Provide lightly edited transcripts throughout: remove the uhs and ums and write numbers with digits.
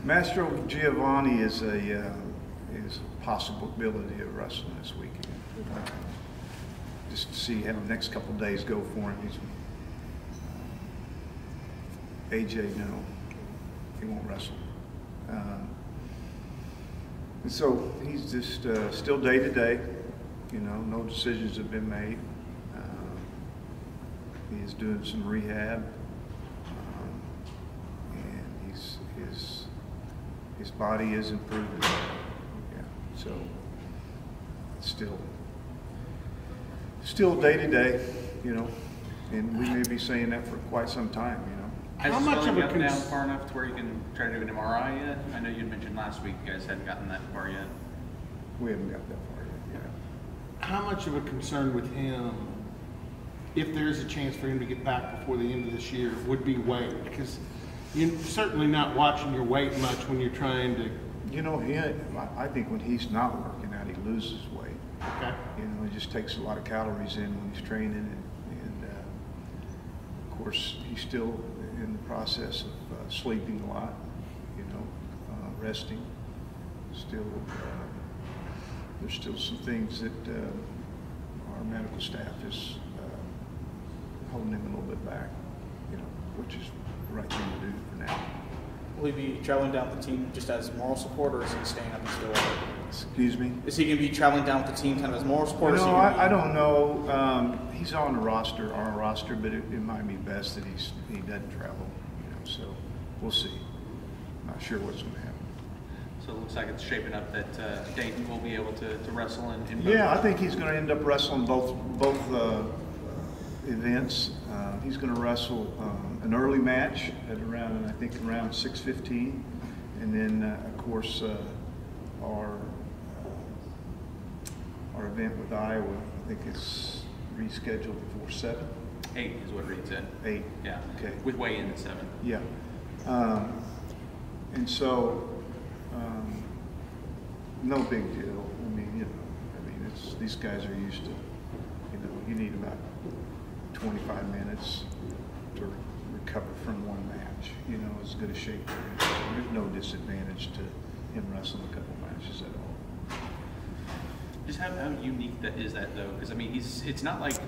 Mastro Giovanni is a possibility of wrestling this weekend. Just to see how the next couple of days go for him. AJ, no, he won't wrestle. And so he's just still day to day. You know, no decisions have been made. He is doing some rehab, and his body is improving. Yeah, so still day to day, you know, and we may be saying that for quite some time, you know. Has how much of a down far enough to where you can try to do an MRI yet? I know you mentioned last week you guys hadn't gotten that far yet. We haven't got that far yet. Yeah. How much of a concern with him, if there is a chance for him to get back before the end of this year, would be weight? Because you're certainly not watching your weight much when you're trying to. You know, I think when he's not working out, he loses weight. Okay. You know, he just takes a lot of calories in when he's training, and of course he's still in the process of sleeping a lot. You know, resting. Still, there's still some things that our medical staff is holding him a little bit back. You know, which is the right thing to do for now. Will he be traveling down with the team just as moral support, or is he staying up in Stillwater? Excuse me? Is he going to be traveling down with the team kind of as moral support? No, I don't know. He's on the roster, our roster, but it might be best that he doesn't travel. You know, so we'll see. Not sure what's going to happen. So it looks like it's shaping up that Dayton will be able to wrestle in both. Yeah, I think he's going to end up wrestling both events. He's going to wrestle an early match at around, I think, around 6:15, and then of course our event with Iowa, I think it's rescheduled for 7. 8 is what Reed said. 8. Yeah. Okay. With weigh-in at 7. Yeah. And so no big deal. I mean, you know, these guys are used to, you know, you need about 25 minutes to recover from one match, you know, as good a shape. There's no disadvantage to him wrestling a couple matches at all. Just how unique that is that though? Because I mean, it's not like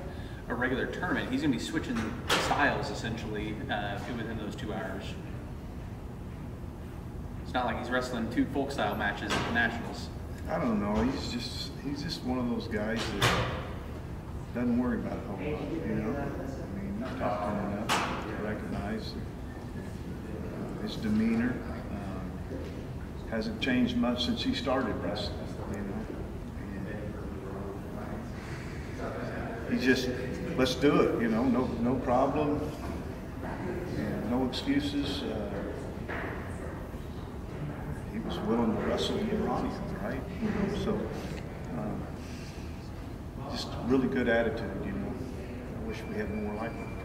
a regular tournament. He's going to be switching styles essentially within those 2 hours. It's not like he's wrestling 2 folk style matches at the Nationals. I don't know. He's just one of those guys that doesn't worry about it a whole lot, you know. I mean, not talking enough to recognize his demeanor hasn't changed much since he started wrestling, you know. And he just, let's do it, you know. No problem, and no excuses. He was willing to wrestle in Arlington, right? You know, so. Just really good attitude, you know. I wish we had more like him.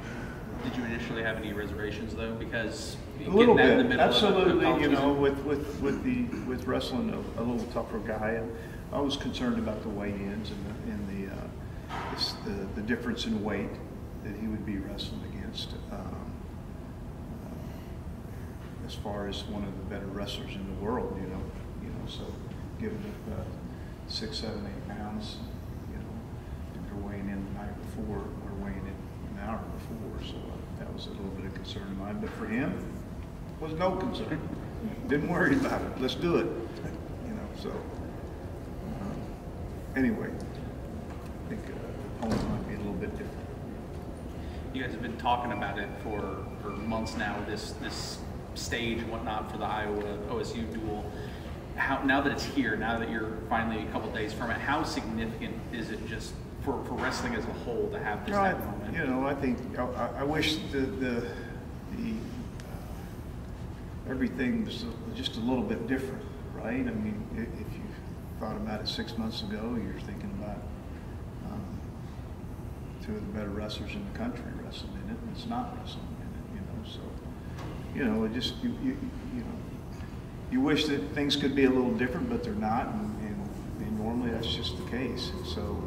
Did you initially have any reservations though? Because a little bit, in the middle absolutely. Of you know, with wrestling a little tougher guy, and I was concerned about the weigh-ins and the difference in weight that he would be wrestling against. As far as one of the better wrestlers in the world, you know. So given it 6, 7, 8 pounds. Weighing in the night before, or weighing in an hour before, so that was a little bit of concern of mine. But for him, it was no concern. Didn't worry about it. Let's do it. You know. So anyway, I think the opponent might be a little bit different. You guys have been talking about it for months now. This stage and whatnot for the Iowa OSU duel. Now that it's here, now that you're finally a couple days from it, how significant is it just for wrestling as a whole to have that moment? You know, I think I wish the everything was just a little bit different, right? I mean, if you thought about it 6 months ago, you're thinking about 2 of the better wrestlers in the country wrestling in it, and it's not wrestling in it, you know. So, you know, it just you know, you wish that things could be a little different, but they're not, and normally that's just the case. And so.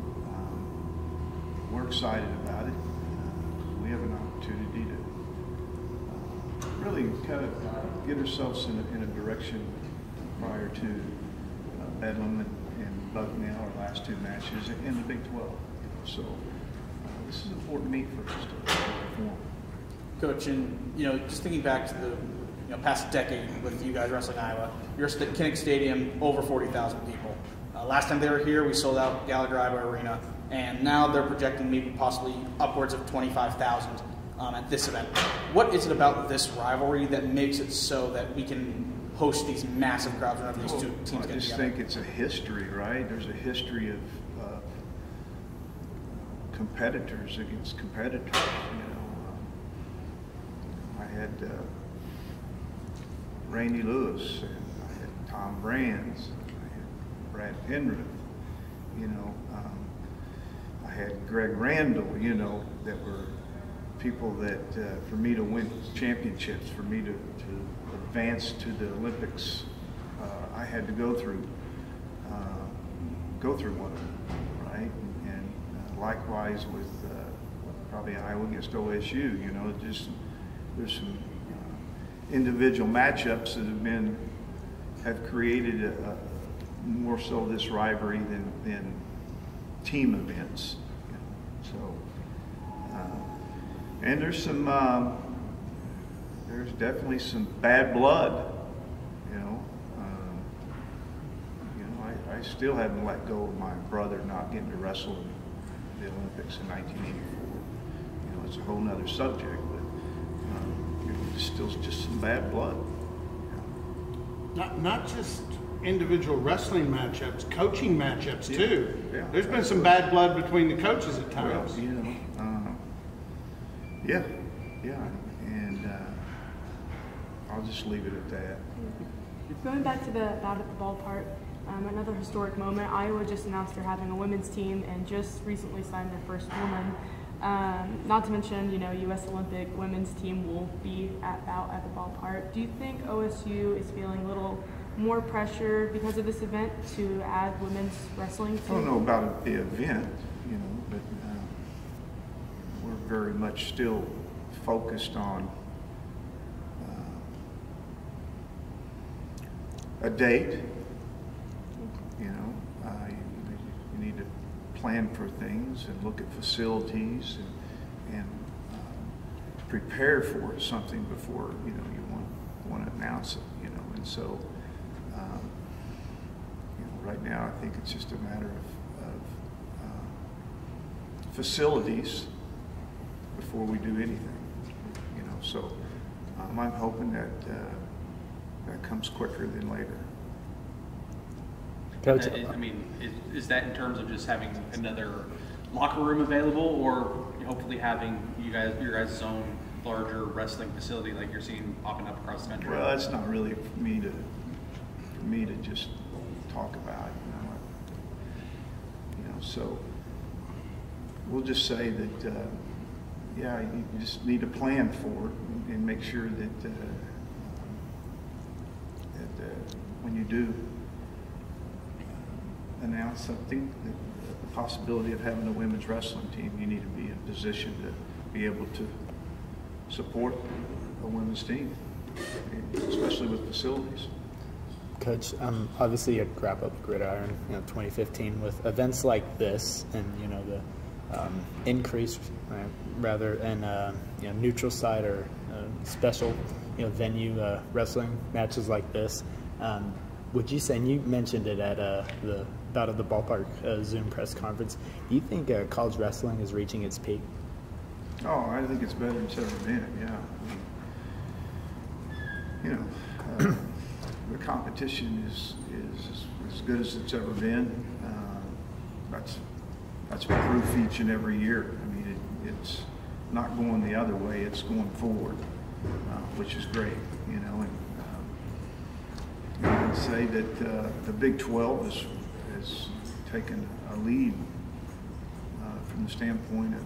We're excited about it. We have an opportunity to really kind of get ourselves in a direction prior to Bedlam and Bucknell, our last two matches, in the Big 12. So this is an important meet for us to perform. Coach, and just thinking back to the past decade with you guys wrestling Iowa, your Kinnick Stadium over 40,000 people. Last time they were here, we sold out Gallagher-Iba Arena, and now they're projecting maybe possibly upwards of 25,000 at this event. What is it about this rivalry that makes it so that we can host these massive crowds whenever these two teams get together? I just think it's a history, right? There's a history of competitors against competitors. I had Randy Lewis, and I had Tom Brands, I had Brad Penrith, I had Greg Randall, that were people that, for me to win championships, for me to advance to the Olympics, I had to go through one of them, right? And likewise with probably Iowa against OSU, there's some individual matchups that have created more so this rivalry than team events. And there's definitely some bad blood. I still haven't let go of my brother not getting to wrestle in the Olympics in 1984. It's a whole nother subject, but there's still just some bad blood. Not just individual wrestling matchups, coaching matchups too. Yeah, There's been some bad blood between the coaches at times. Well, and I'll just leave it at that. Going back to the bout at the ballpark, another historic moment. Iowa just announced they're having a women's team and just recently signed their first woman. Not to mention, U.S. Olympic women's team will be at Bout at the ballpark. Do you think OSU is feeling a little more pressure because of this event to add women's wrestling to? I don't know about the event, but we're very much still focused on a date. You need to plan for things and look at facilities and prepare for something before you want to announce it. And so right now I think it's just a matter of facilities before we do anything. So I'm hoping that that comes quicker than later. Coach, is that in terms of just having another locker room available, or hopefully having your guys' own larger wrestling facility like you're seeing popping up across the country? Well, that's not really for me to just talk about. So we'll just say that you just need to plan for it and make sure that when you do announce something, the possibility of having a women's wrestling team, you need to be in a position to be able to support a women's team, especially with facilities. Coach, obviously you had to wrap up Gridiron, 2015 with events like this, and the increase, rather, and neutral side or special, venue wrestling matches like this. Would you say, and you mentioned it at the Bout of the Ballpark Zoom press conference, do you think college wrestling is reaching its peak? Oh, I think it's better than it's ever been. Yeah. The competition is as good as it's ever been. That's proof each and every year. It's not going the other way; it's going forward, which is great. And I would say that the Big 12 has taken a lead from the standpoint of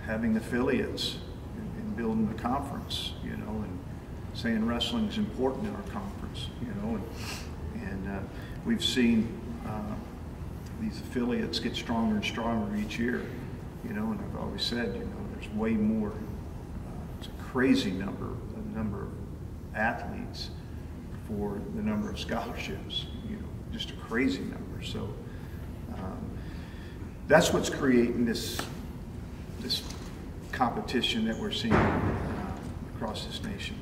having affiliates and building the conference, and saying wrestling is important in our conference, and we've seen these affiliates get stronger and stronger each year, and I've always said, there's way more, it's a crazy number of athletes for the number of scholarships, you know, just a crazy number. So that's what's creating this competition that we're seeing across this nation.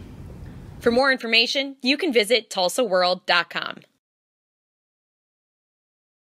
For more information, you can visit TULSAworld.com.